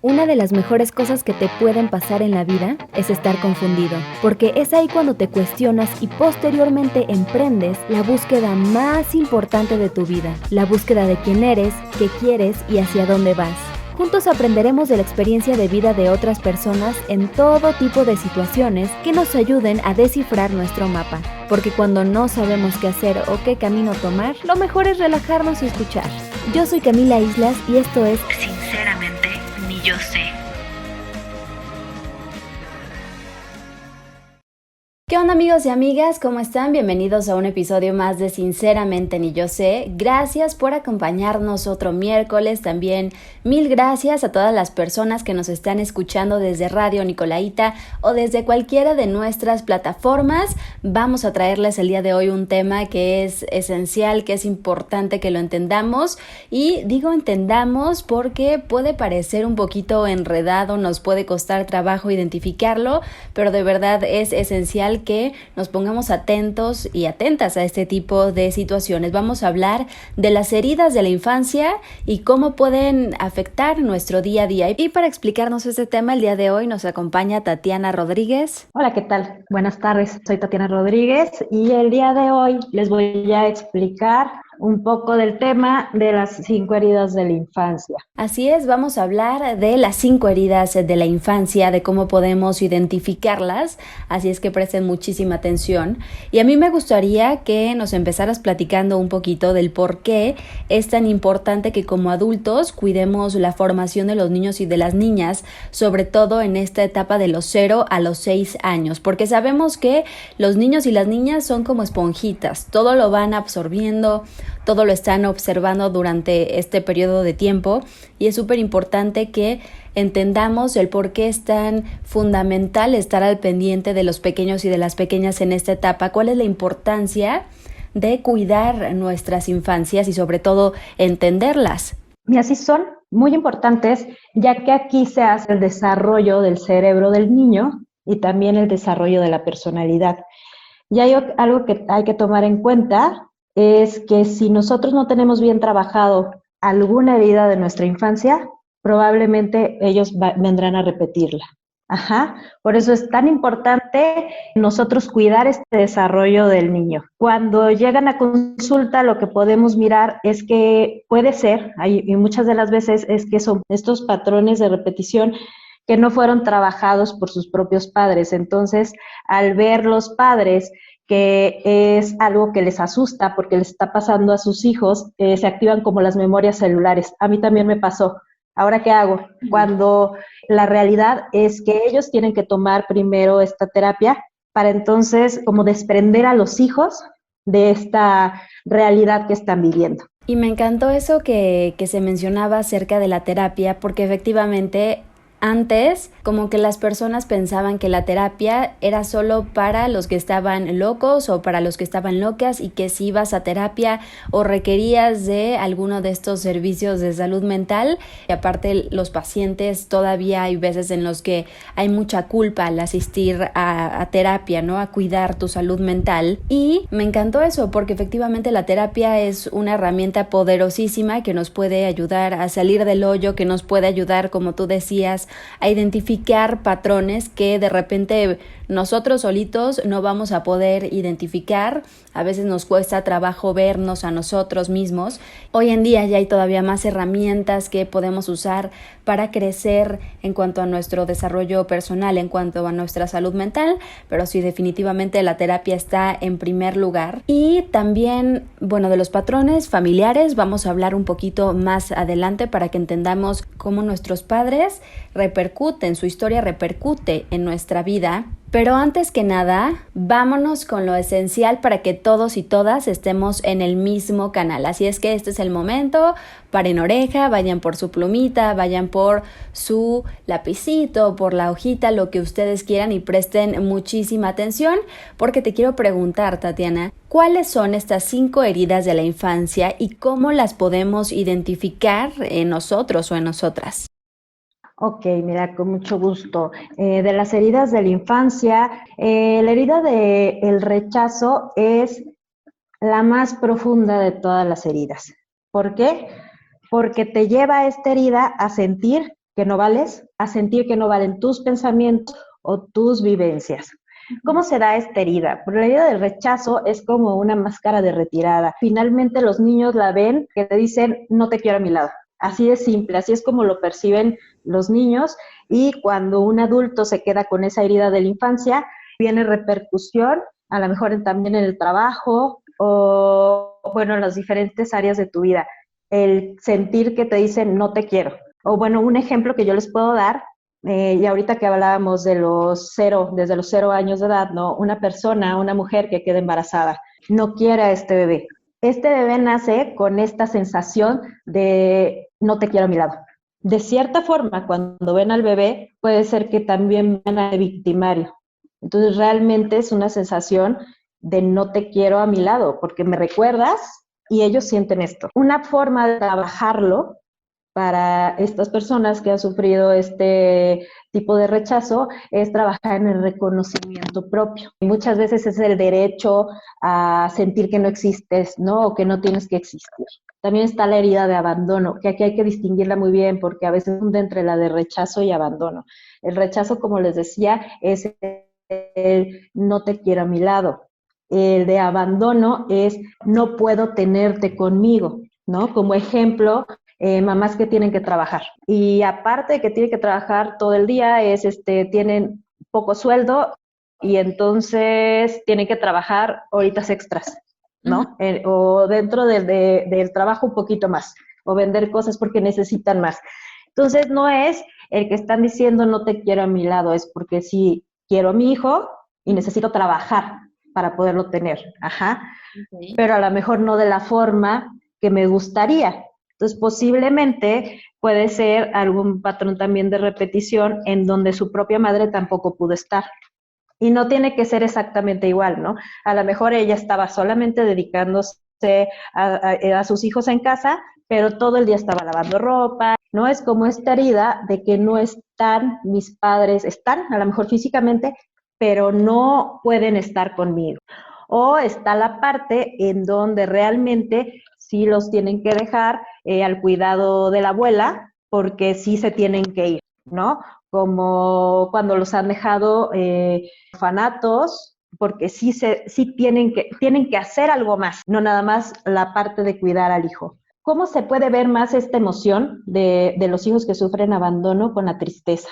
Una de las mejores cosas que te pueden pasar en la vida es estar confundido, porque es ahí cuando te cuestionas y posteriormente emprendes la búsqueda más importante de tu vida, la búsqueda de quién eres, qué quieres y hacia dónde vas. Juntos aprenderemos de la experiencia de vida de otras personas en todo tipo de situaciones que nos ayuden a descifrar nuestro mapa, porque cuando no sabemos qué hacer o qué camino tomar, lo mejor es relajarnos y escuchar. Yo soy Camila Islas y esto es Sinceramente, ni yo sé. ¿Qué onda, amigos y amigas? ¿Cómo están? Bienvenidos a un episodio más de Sinceramente Ni Yo Sé. Gracias por acompañarnos otro miércoles. También mil gracias a todas las personas que nos están escuchando desde Radio Nicolaita o desde cualquiera de nuestras plataformas. Vamos a traerles el día de hoy un tema que es esencial, que es importante que lo entendamos. Y digo entendamos porque puede parecer un poquito enredado, nos puede costar trabajo identificarlo, pero de verdad es esencial que nos pongamos atentos y atentas a este tipo de situaciones. Vamos a hablar de las heridas de la infancia y cómo pueden afectar nuestro día a día. Y para explicarnos este tema, el día de hoy nos acompaña Tatiana Rodríguez. Hola, ¿qué tal? Buenas tardes, soy Tatiana Rodríguez y el día de hoy les voy a explicar un poco del tema de las 5 heridas de la infancia. Así es, vamos a hablar de las 5 heridas de la infancia, de cómo podemos identificarlas, así es que presten muchísima atención. Y a mí me gustaría que nos empezaras platicando un poquito del por qué es tan importante que como adultos cuidemos la formación de los niños y de las niñas, sobre todo en esta etapa de los 0 a los 6 años, porque sabemos que los niños y las niñas son como esponjitas, todo lo van absorbiendo, todo lo están observando durante este periodo de tiempo y es súper importante que entendamos el por qué es tan fundamental estar al pendiente de los pequeños y de las pequeñas en esta etapa, cuál es la importancia de cuidar nuestras infancias y sobre todo entenderlas. Y así son muy importantes, ya que aquí se hace el desarrollo del cerebro del niño y también el desarrollo de la personalidad. Y hay algo que hay que tomar en cuenta, es que si nosotros no tenemos bien trabajado alguna herida de nuestra infancia, probablemente ellos vendrán a repetirla. Por eso es tan importante nosotros cuidar este desarrollo del niño. Cuando llegan a consulta, lo que podemos mirar es que puede ser, y muchas de las veces es que son estos patrones de repetición que no fueron trabajados por sus propios padres. Entonces, al ver los padres que es algo que les asusta porque les está pasando a sus hijos, se activan como las memorias celulares. A mí también me pasó. ¿Ahora qué hago? Cuando la realidad es que ellos tienen que tomar primero esta terapia para entonces como desprender a los hijos de esta realidad que están viviendo. Y me encantó eso que se mencionaba acerca de la terapia, porque efectivamente antes, como que las personas pensaban que la terapia era solo para los que estaban locos o para los que estaban locas y que si ibas a terapia o requerías de alguno de estos servicios de salud mental, y aparte los pacientes todavía hay veces en los que hay mucha culpa al asistir a terapia, ¿no? A cuidar tu salud mental. Y me encantó eso porque efectivamente la terapia es una herramienta poderosísima que nos puede ayudar a salir del hoyo, que nos puede ayudar, como tú decías, a identificar patrones que de repente nosotros solitos no vamos a poder identificar. A veces nos cuesta trabajo vernos a nosotros mismos. Hoy en día ya hay todavía más herramientas que podemos usar para crecer en cuanto a nuestro desarrollo personal, en cuanto a nuestra salud mental, pero sí, definitivamente la terapia está en primer lugar. Y también, bueno, de los patrones familiares vamos a hablar un poquito más adelante para que entendamos cómo nuestros padres repercuten, su historia repercute en nuestra vida. Pero antes que nada, vámonos con lo esencial para que todos y todas estemos en el mismo canal. Así es que este es el momento, paren oreja, vayan por su plumita, vayan por su lapicito, por la hojita, lo que ustedes quieran y presten muchísima atención porque te quiero preguntar, Tatiana, ¿cuáles son estas 5 heridas de la infancia y cómo las podemos identificar en nosotros o en nosotras? Ok, mira, con mucho gusto. De las heridas de la infancia, la herida del rechazo es la más profunda de todas las heridas. ¿Por qué? Porque te lleva esta herida a sentir que no vales a sentir que no valen tus pensamientos o tus vivencias. ¿Cómo se da esta herida? Porque la herida del rechazo es como una máscara de retirada. Finalmente los niños la ven que te dicen, no te quiero a mi lado. Así de simple, así es como lo perciben los niños, y cuando un adulto se queda con esa herida de la infancia, viene repercusión, a lo mejor también en el trabajo o, bueno, en las diferentes áreas de tu vida. El sentir que te dicen, no te quiero. O bueno, un ejemplo que yo les puedo dar, y ahorita que hablábamos de desde los 0 años de edad, ¿no? Una mujer que queda embarazada, no quiere a este bebé. Este bebé nace con esta sensación de no te quiero a mi lado. De cierta forma, cuando ven al bebé, puede ser que también ven al victimario. Entonces, realmente es una sensación de no te quiero a mi lado, porque me recuerdas, y ellos sienten esto. Una forma de trabajarlo para estas personas que han sufrido este tipo de rechazo es trabajar en el reconocimiento propio. Y muchas veces es el derecho a sentir que no existes, ¿no? O que no tienes que existir. También está la herida de abandono, que aquí hay que distinguirla muy bien porque a veces hunde entre la de rechazo y abandono. El rechazo, como les decía, es el no te quiero a mi lado. El de abandono es no puedo tenerte conmigo, ¿no? Como ejemplo, mamás que tienen que trabajar. Y aparte de que tienen que trabajar todo el día, tienen poco sueldo y entonces tienen que trabajar horitas extras, ¿no? O dentro del trabajo un poquito más, o vender cosas porque necesitan más. Entonces no es el que están diciendo no te quiero a mi lado, es porque sí quiero a mi hijo y necesito trabajar para poderlo tener, okay. Pero a lo mejor no de la forma que me gustaría. Entonces, posiblemente puede ser algún patrón también de repetición en donde su propia madre tampoco pudo estar. Y no tiene que ser exactamente igual, ¿no? A lo mejor ella estaba solamente dedicándose a sus hijos en casa, pero todo el día estaba lavando ropa, ¿no? Es como esta herida de que no están mis padres, están a lo mejor físicamente, pero no pueden estar conmigo. O está la parte en donde realmente sí los tienen que dejar al cuidado de la abuela, porque sí se tienen que ir, ¿no? Como cuando los han dejado orfanatos, porque sí tienen que hacer algo más, no nada más la parte de cuidar al hijo. ¿Cómo se puede ver más esta emoción de los hijos que sufren abandono con la tristeza?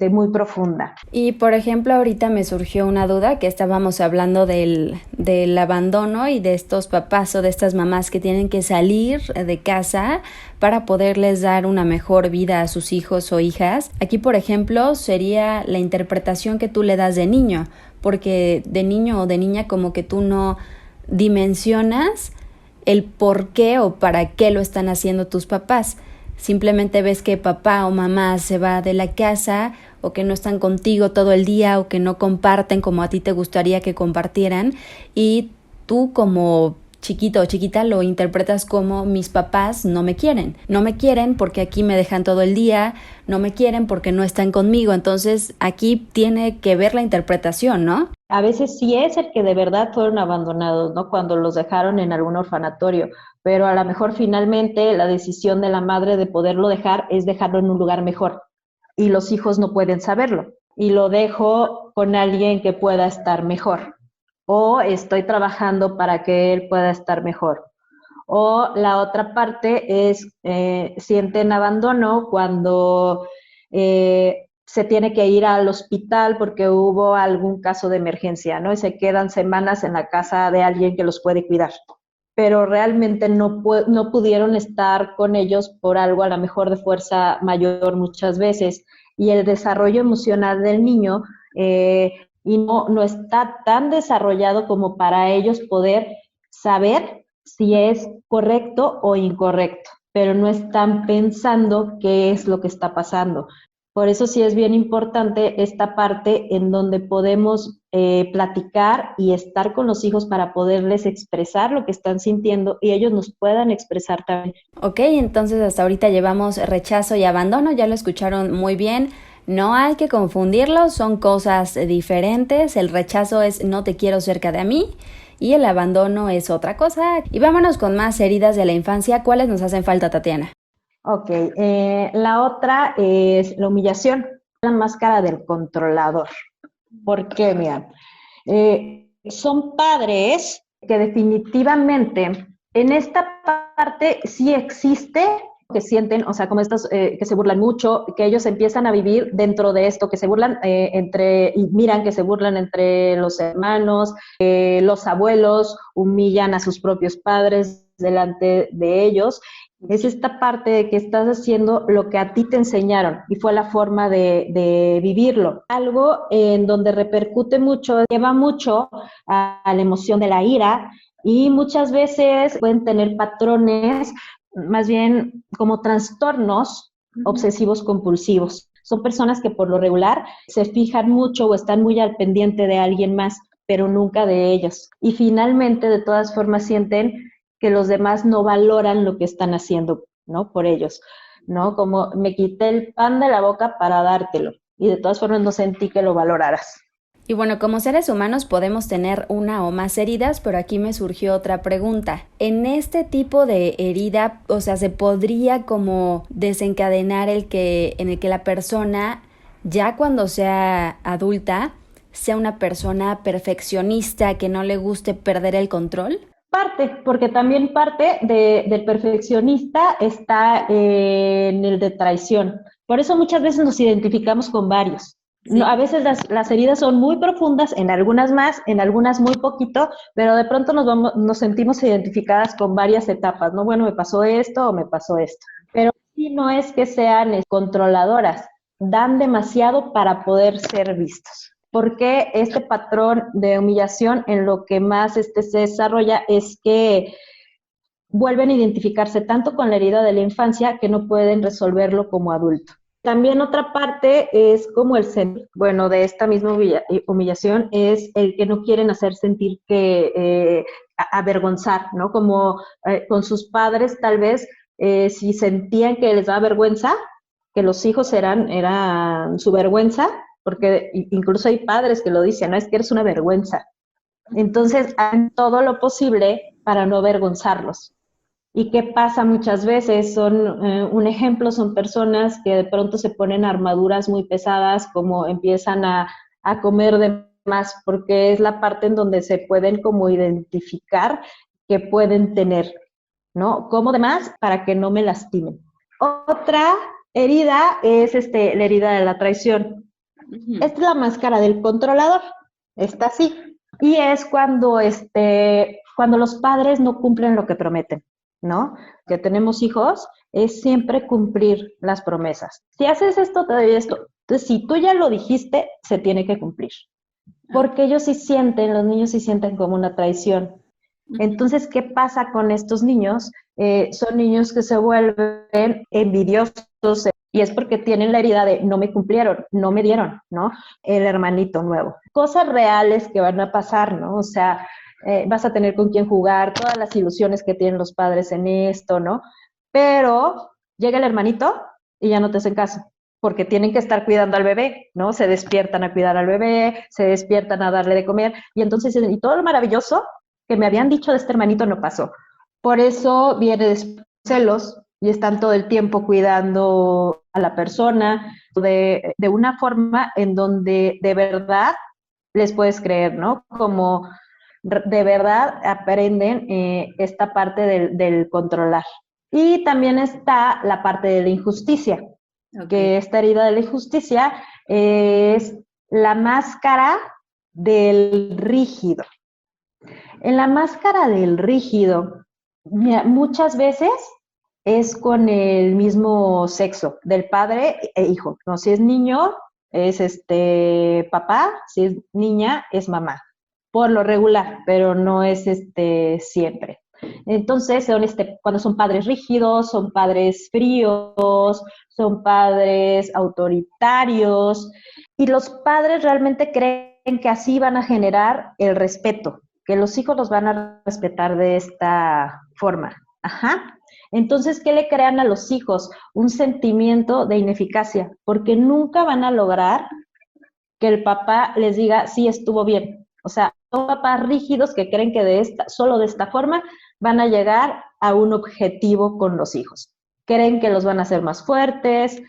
Muy profunda. Y por ejemplo, ahorita me surgió una duda que estábamos hablando del abandono y de estos papás o de estas mamás que tienen que salir de casa para poderles dar una mejor vida a sus hijos o hijas. Aquí, por ejemplo, sería la interpretación que tú le das de niño, porque de niño o de niña como que tú no dimensionas el por qué o para qué lo están haciendo tus papás. Simplemente ves que papá o mamá se va de la casa o que no están contigo todo el día o que no comparten como a ti te gustaría que compartieran, y tú como chiquito o chiquita lo interpretas como mis papás no me quieren. No me quieren porque aquí me dejan todo el día, no me quieren porque no están conmigo. Entonces aquí tiene que ver la interpretación, ¿no? A veces sí es el que de verdad fueron abandonados, ¿no? Cuando los dejaron en algún orfanatorio, pero a lo mejor finalmente la decisión de la madre de poderlo dejar es dejarlo en un lugar mejor y los hijos no pueden saberlo y lo dejo con alguien que pueda estar mejor o estoy trabajando para que él pueda estar mejor. O la otra parte es sienten abandono cuando se tiene que ir al hospital porque hubo algún caso de emergencia, ¿no? Y se quedan semanas en la casa de alguien que los puede cuidar. Pero realmente no pudieron estar con ellos por algo a lo mejor de fuerza mayor muchas veces. Y el desarrollo emocional del niño y no está tan desarrollado como para ellos poder saber si es correcto o incorrecto, pero no están pensando qué es lo que está pasando. Por eso sí es bien importante esta parte en donde podemos platicar y estar con los hijos para poderles expresar lo que están sintiendo y ellos nos puedan expresar también. Ok, entonces hasta ahorita llevamos rechazo y abandono, ya lo escucharon muy bien. No hay que confundirlos, son cosas diferentes. El rechazo es no te quiero cerca de mí y el abandono es otra cosa. Y vámonos con más heridas de la infancia. ¿Cuáles nos hacen falta, Tatiana? Ok, la otra es la humillación, la máscara del controlador. ¿Por qué? Mira, son padres que definitivamente en esta parte sí existe que sienten, o sea, como estos que se burlan mucho, que ellos empiezan a vivir dentro de esto, que se burlan y miran que se burlan entre los hermanos, los abuelos humillan a sus propios padres delante de ellos. Es esta parte de que estás haciendo lo que a ti te enseñaron y fue la forma de vivirlo. Algo en donde repercute mucho, lleva mucho a la emoción de la ira y muchas veces pueden tener patrones, más bien como trastornos obsesivos compulsivos. Son personas que por lo regular se fijan mucho o están muy al pendiente de alguien más, pero nunca de ellos. Y finalmente, de todas formas, sienten que los demás no valoran lo que están haciendo, ¿no? Por ellos, ¿no? Como me quité el pan de la boca para dártelo y de todas formas no sentí que lo valoraras. Y bueno, como seres humanos podemos tener una o más heridas, pero aquí me surgió otra pregunta. En este tipo de herida, o sea, ¿se podría como desencadenar en el que la persona, ya cuando sea adulta, sea una persona perfeccionista que no le guste perder el control? Parte, porque también parte del perfeccionista está en el de traición. Por eso muchas veces nos identificamos con varios. Sí. No, a veces las heridas son muy profundas, en algunas más, en algunas muy poquito, pero de pronto nos sentimos identificadas con varias etapas, ¿no? Bueno, me pasó esto o me pasó esto. Pero sí no es que sean controladoras, dan demasiado para poder ser vistos. Porque este patrón de humillación en lo que más se desarrolla es que vuelven a identificarse tanto con la herida de la infancia que no pueden resolverlo como adulto. También otra parte es como bueno, de esta misma humillación es el que no quieren hacer sentir que avergonzar, ¿no? Como con sus padres tal vez si sentían que les da vergüenza, que los hijos eran su vergüenza, porque incluso hay padres que lo dicen, no es que eres una vergüenza. Entonces, hacen todo lo posible para no avergonzarlos. ¿Y qué pasa muchas veces? Un ejemplo son personas que de pronto se ponen armaduras muy pesadas, como empiezan a comer de más, porque es la parte en donde se pueden como identificar que pueden tener, ¿no? Como de más para que no me lastimen. Otra herida es la herida de la traición. Esta es la máscara del controlador, está así. Y es cuando los padres no cumplen lo que prometen, ¿no? Que tenemos hijos, es siempre cumplir las promesas. Si haces esto, te doy esto. Entonces, si tú ya lo dijiste, se tiene que cumplir. Porque ellos sí sienten, los niños sí sienten como una traición. Entonces, ¿qué pasa con estos niños? Son niños que se vuelven envidiosos y es porque tienen la herida de no me cumplieron, no me dieron, ¿no? El hermanito nuevo. Cosas reales que van a pasar, ¿no? O sea, vas a tener con quién jugar, todas las ilusiones que tienen los padres en esto, ¿no? Pero llega el hermanito y ya no te hacen caso porque tienen que estar cuidando al bebé, ¿no? Se despiertan a cuidar al bebé, se despiertan a darle de comer y entonces, y todo lo maravilloso que me habían dicho de este hermanito no pasó. Por eso viene después celos y están todo el tiempo cuidando a la persona de una forma en donde de verdad les puedes creer, ¿no? Como de verdad aprenden esta parte del controlar. Y también está la parte de la injusticia, que esta herida de la injusticia es la máscara del rígido. En la máscara del rígido, mira, muchas veces es con el mismo sexo, del padre e hijo. No, si es niño, es papá, si es niña, es mamá. Por lo regular, pero no es siempre. Entonces, cuando son padres rígidos, son padres fríos, son padres autoritarios, y los padres realmente creen que así van a generar el respeto, que los hijos los van a respetar de esta forma. Ajá. Entonces, ¿qué le crean a los hijos? Un sentimiento de ineficacia, porque nunca van a lograr que el papá les diga, sí, estuvo bien. O sea, son papás rígidos que creen que solo de esta forma van a llegar a un objetivo con los hijos. creen que los van a hacer más fuertes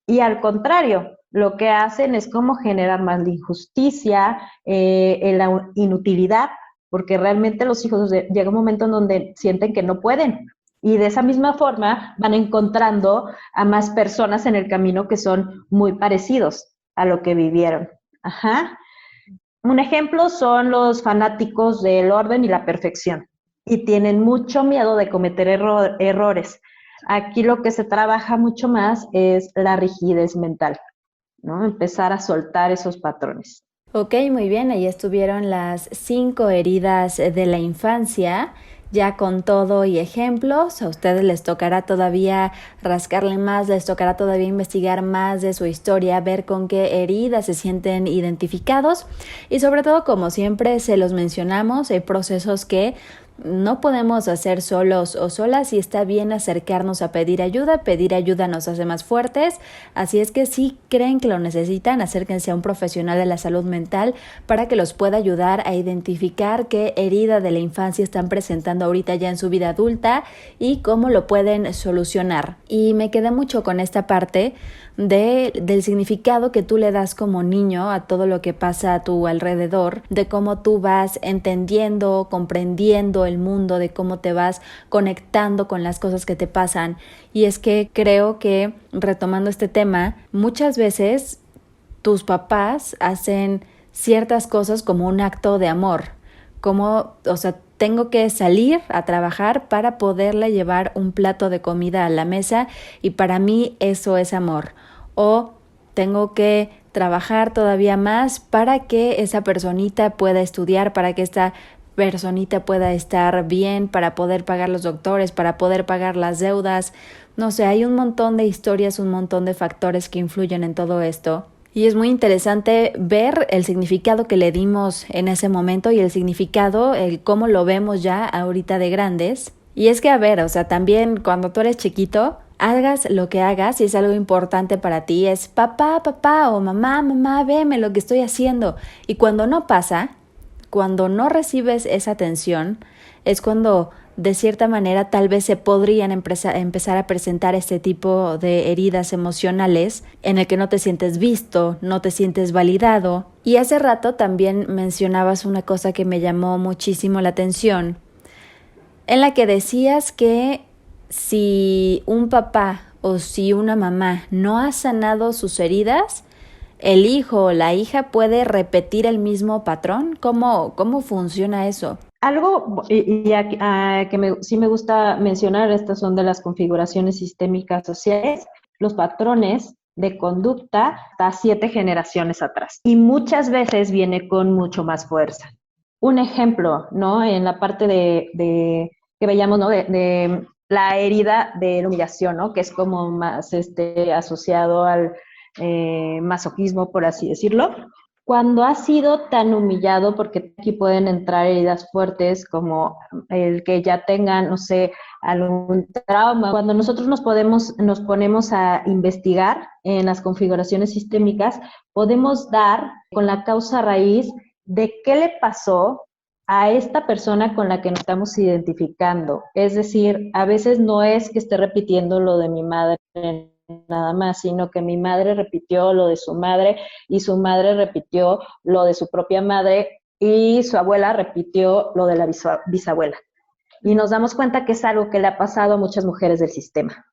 y al contrario, lo que hacen es como generar más la injusticia, la inutilidad, porque realmente los hijos llega un momento en donde sienten que no pueden. Y de esa misma forma van encontrando a más personas en el camino que son muy parecidos a lo que vivieron. Ajá. Un ejemplo son los fanáticos del orden y la perfección y tienen mucho miedo de cometer errores. Aquí lo que se trabaja mucho más es la rigidez mental, ¿no? Empezar a soltar esos patrones. Ok, muy bien, ahí estuvieron las 5 heridas de la infancia, ya con todo y ejemplos. A ustedes les tocará todavía rascarle más, les tocará todavía investigar más de su historia, ver con qué heridas se sienten identificados y sobre todo, como siempre se los mencionamos, hay procesos que no podemos hacer solos o solas y está bien acercarnos a pedir ayuda nos hace más fuertes, así es que si creen que lo necesitan, acérquense a un profesional de la salud mental para que los pueda ayudar a identificar qué herida de la infancia están presentando ahorita ya en su vida adulta y cómo lo pueden solucionar. Y me quedé mucho con esta parte del significado que tú le das como niño a todo lo que pasa a tu alrededor, de cómo tú vas entendiendo, comprendiendo el mundo, de cómo te vas conectando con las cosas que te pasan. Y es que creo que, retomando este tema, muchas veces tus papás hacen ciertas cosas como un acto de amor, como, o sea, tengo que salir a trabajar para poderle llevar un plato de comida a la mesa y para mí eso es amor. O tengo que trabajar todavía más para que esa personita pueda estudiar, para que esta personita pueda estar bien, para poder pagar los doctores, para poder pagar las deudas. No sé, hay un montón de historias, un montón de factores que influyen en todo esto. Y es muy interesante ver el significado que le dimos en ese momento y el significado, el cómo lo vemos ya ahorita de grandes. Y es que, a ver, o sea, también cuando tú eres chiquito, hagas lo que hagas, si es algo importante para ti, es papá, papá o mamá, mamá, veme lo que estoy haciendo. Y cuando no pasa, cuando no recibes esa atención, es cuando de cierta manera tal vez se podrían empezar a presentar este tipo de heridas emocionales en el que no te sientes visto, no te sientes validado. Y hace rato también mencionabas una cosa que me llamó muchísimo la atención, en la que decías que si un papá o si una mamá no ha sanado sus heridas, el hijo o la hija puede repetir el mismo patrón. ¿Cómo funciona eso? Algo que sí me gusta mencionar, estas son de las configuraciones sistémicas sociales, los patrones de conducta hasta 7 generaciones atrás. Y muchas veces viene con mucho más fuerza. Un ejemplo, ¿no? En la parte de que veíamos, ¿no? De la herida de la humillación, ¿no? Que es como más asociado al masoquismo, por así decirlo. Cuando has sido tan humillado, porque aquí pueden entrar heridas fuertes como el que ya tengan, no sé, algún trauma. Cuando nosotros nos ponemos a investigar en las configuraciones sistémicas, podemos dar con la causa raíz de qué le pasó a esta persona con la que nos estamos identificando. Es decir, a veces no es que esté repitiendo lo de mi madre nada más, sino que mi madre repitió lo de su madre y su madre repitió lo de su propia madre y su abuela repitió lo de la bisabuela. Y nos damos cuenta que es algo que le ha pasado a muchas mujeres del sistema.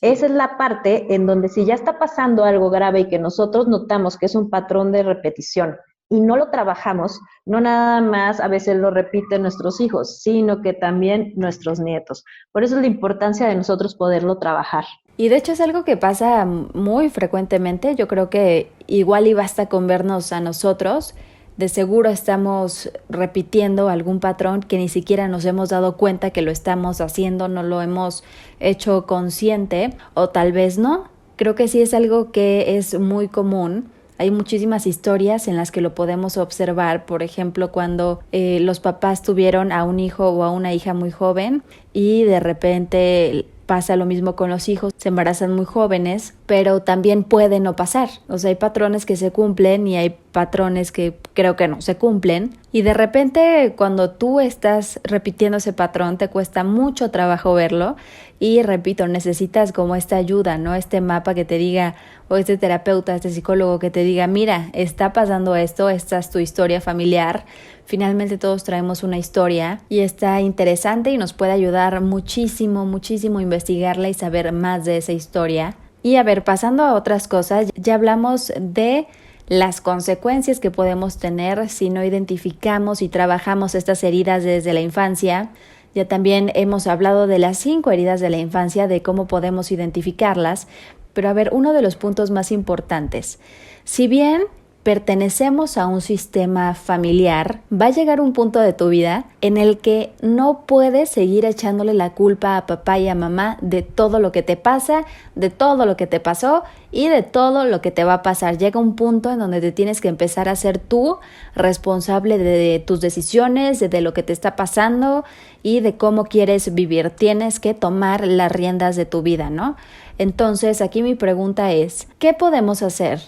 Esa es la parte en donde si ya está pasando algo grave y que nosotros notamos que es un patrón de repetición y no lo trabajamos, no nada más a veces lo repiten nuestros hijos, sino que también nuestros nietos. Por eso es la importancia de nosotros poderlo trabajar. Y de hecho es algo que pasa muy frecuentemente. Yo creo que igual y basta con vernos a nosotros. De seguro estamos repitiendo algún patrón que ni siquiera nos hemos dado cuenta que lo estamos haciendo, no lo hemos hecho consciente o tal vez no. Creo que sí es algo que es muy común. Hay muchísimas historias en las que lo podemos observar, por ejemplo, cuando los papás tuvieron a un hijo o a una hija muy joven y de repente pasa lo mismo con los hijos, se embarazan muy jóvenes pero también puede no pasar. O sea, hay patrones que se cumplen y hay patrones que creo que no se cumplen. Y de repente, cuando tú estás repitiendo ese patrón, te cuesta mucho trabajo verlo. Y repito, necesitas como esta ayuda, ¿no? Este mapa que te diga, o este terapeuta, este psicólogo que te diga, mira, está pasando esto, esta es tu historia familiar. Finalmente todos traemos una historia y está interesante y nos puede ayudar muchísimo, muchísimo investigarla y saber más de esa historia. Y a ver, pasando a otras cosas, ya hablamos de las consecuencias que podemos tener si no identificamos y trabajamos estas heridas desde la infancia. Ya también hemos hablado de las 5 heridas de la infancia, de cómo podemos identificarlas. Pero a ver, uno de los puntos más importantes. Si bien pertenecemos a un sistema familiar, va a llegar un punto de tu vida en el que no puedes seguir echándole la culpa a papá y a mamá de todo lo que te pasa, de todo lo que te pasó y de todo lo que te va a pasar. Llega un punto en donde te tienes que empezar a ser tú responsable de tus decisiones, de lo que te está pasando y de cómo quieres vivir. Tienes que tomar las riendas de tu vida, ¿no? Entonces, aquí mi pregunta es, ¿qué podemos hacer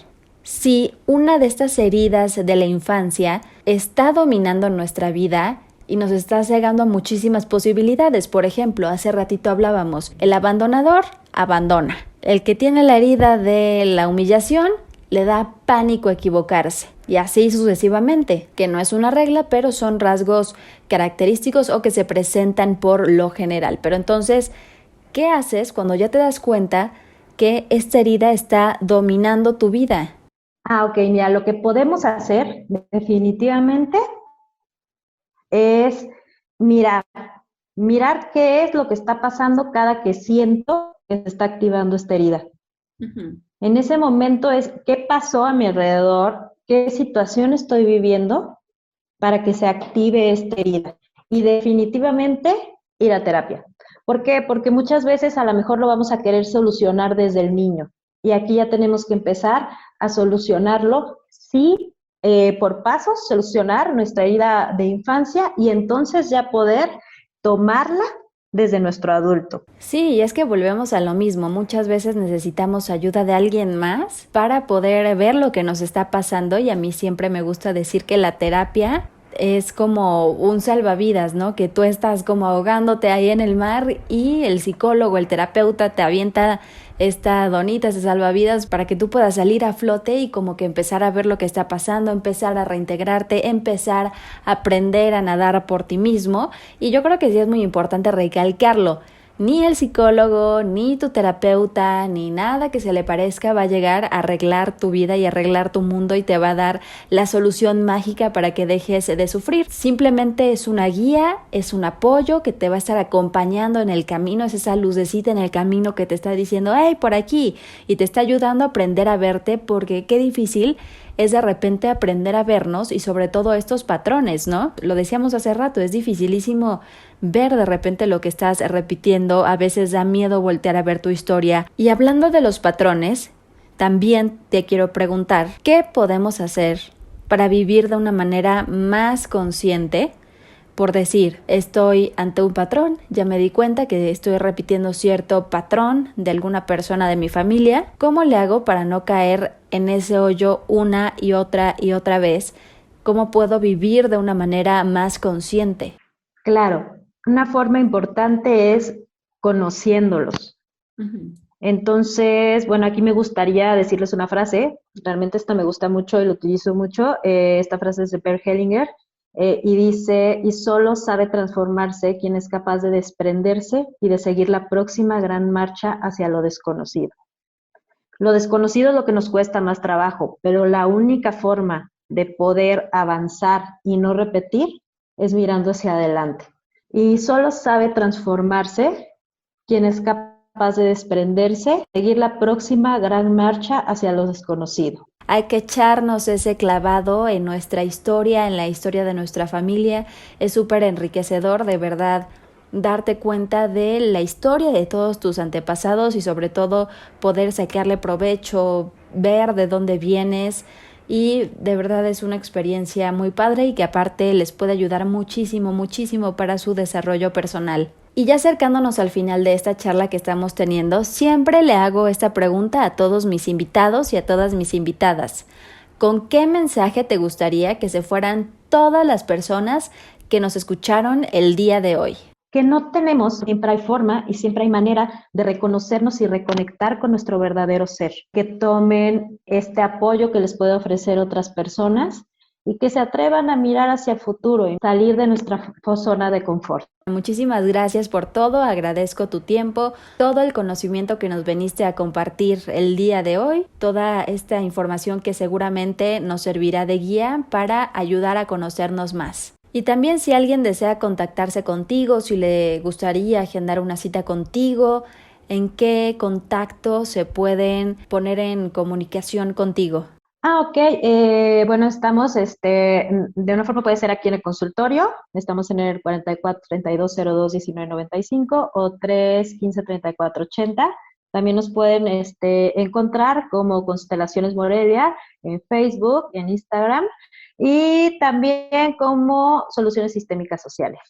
si una de estas heridas de la infancia está dominando nuestra vida y nos está cegando a muchísimas posibilidades? Por ejemplo, hace ratito hablábamos, el abandonador abandona. El que tiene la herida de la humillación le da pánico equivocarse. Y así sucesivamente, que no es una regla, pero son rasgos característicos o que se presentan por lo general. Pero entonces, ¿qué haces cuando ya te das cuenta que esta herida está dominando tu vida? Ok, mira, lo que podemos hacer definitivamente es mirar, mirar qué es lo que está pasando cada que siento que se está activando esta herida. En ese momento es qué pasó a mi alrededor, qué situación estoy viviendo para que se active esta herida. Y definitivamente ir a terapia. ¿Por qué? Porque muchas veces a lo mejor lo vamos a querer solucionar desde el niño. Y aquí ya tenemos que empezar a solucionarlo, sí, por pasos, solucionar nuestra herida de infancia y entonces ya poder tomarla desde nuestro adulto. Sí, y es que volvemos a lo mismo. Muchas veces necesitamos ayuda de alguien más para poder ver lo que nos está pasando y a mí siempre me gusta decir que la terapia es como un salvavidas, ¿no? Que tú estás como ahogándote ahí en el mar y el psicólogo, el terapeuta te avienta esta donita, ese salvavidas para que tú puedas salir a flote y como que empezar a ver lo que está pasando, empezar a reintegrarte, empezar a aprender a nadar por ti mismo. Y yo creo que sí es muy importante recalcarlo. Ni el psicólogo, ni tu terapeuta, ni nada que se le parezca va a llegar a arreglar tu vida y arreglar tu mundo y te va a dar la solución mágica para que dejes de sufrir. Simplemente es una guía, es un apoyo que te va a estar acompañando en el camino, es esa lucecita en el camino que te está diciendo, hey, por aquí, y te está ayudando a aprender a verte porque qué difícil es de repente aprender a vernos y sobre todo estos patrones, ¿no? Lo decíamos hace rato, es dificilísimo ver de repente lo que estás repitiendo, a veces da miedo voltear a ver tu historia. Y hablando de los patrones, también te quiero preguntar, ¿qué podemos hacer para vivir de una manera más consciente? Por decir, estoy ante un patrón, ya me di cuenta que estoy repitiendo cierto patrón de alguna persona de mi familia. ¿Cómo le hago para no caer en ese hoyo una y otra vez? ¿Cómo puedo vivir de una manera más consciente? Claro, una forma importante es conociéndolos. Entonces, bueno, aquí me gustaría decirles una frase, realmente esta me gusta mucho y lo utilizo mucho, esta frase es de Per Hellinger, y dice, y solo sabe transformarse quien es capaz de desprenderse y de seguir la próxima gran marcha hacia lo desconocido. Lo desconocido es lo que nos cuesta más trabajo, pero la única forma de poder avanzar y no repetir es mirando hacia adelante. Y solo sabe transformarse quien es capaz de desprenderse, seguir la próxima gran marcha hacia lo desconocido. Hay que echarnos ese clavado en nuestra historia, en la historia de nuestra familia. Es súper enriquecedor, de verdad, darte cuenta de la historia de todos tus antepasados y sobre todo poder sacarle provecho, ver de dónde vienes. Y de verdad es una experiencia muy padre y que aparte les puede ayudar muchísimo, muchísimo para su desarrollo personal. Y ya acercándonos al final de esta charla que estamos teniendo, siempre le hago esta pregunta a todos mis invitados y a todas mis invitadas. ¿Con qué mensaje te gustaría que se fueran todas las personas que nos escucharon el día de hoy? Que no tenemos, siempre hay forma y siempre hay manera de reconocernos y reconectar con nuestro verdadero ser. Que tomen este apoyo que les puede ofrecer otras personas y que se atrevan a mirar hacia el futuro y salir de nuestra zona de confort. Muchísimas gracias por todo, agradezco tu tiempo, todo el conocimiento que nos veniste a compartir el día de hoy, toda esta información que seguramente nos servirá de guía para ayudar a conocernos más. Y también si alguien desea contactarse contigo, si le gustaría agendar una cita contigo, ¿en qué contacto se pueden poner en comunicación contigo? Ok. Bueno, estamos, de una forma puede ser aquí en el consultorio, estamos en el 44-3202-1995 o 315-3480. También nos pueden encontrar como Constelaciones Morelia en Facebook, en Instagram y también como Soluciones Sistémicas Sociales.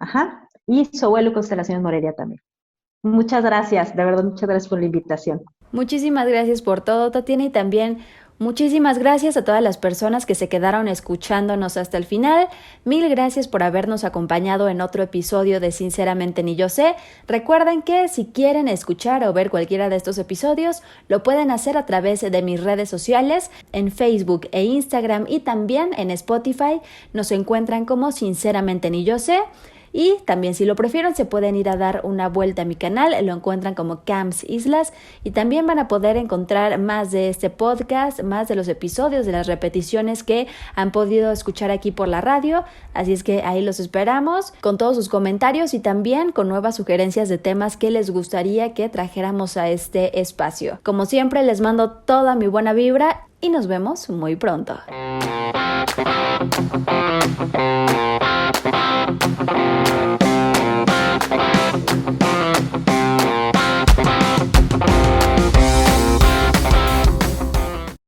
Ajá. Y Sohuelo Constelaciones Morelia también. Muchas gracias, de verdad, muchas gracias por la invitación. Muchísimas gracias por todo, Tatiana, y también muchísimas gracias a todas las personas que se quedaron escuchándonos hasta el final. Mil gracias por habernos acompañado en otro episodio de Sinceramente Ni Yo Sé. Recuerden que si quieren escuchar o ver cualquiera de estos episodios, lo pueden hacer a través de mis redes sociales, en Facebook e Instagram y también en Spotify. Nos encuentran como Sinceramente Ni Yo Sé. Y también si lo prefieren se pueden ir a dar una vuelta a mi canal, lo encuentran como Camps Islas y también van a poder encontrar más de este podcast, más de los episodios, de las repeticiones que han podido escuchar aquí por la radio, así es que ahí los esperamos con todos sus comentarios y también con nuevas sugerencias de temas que les gustaría que trajéramos a este espacio. Como siempre les mando toda mi buena vibra y nos vemos muy pronto.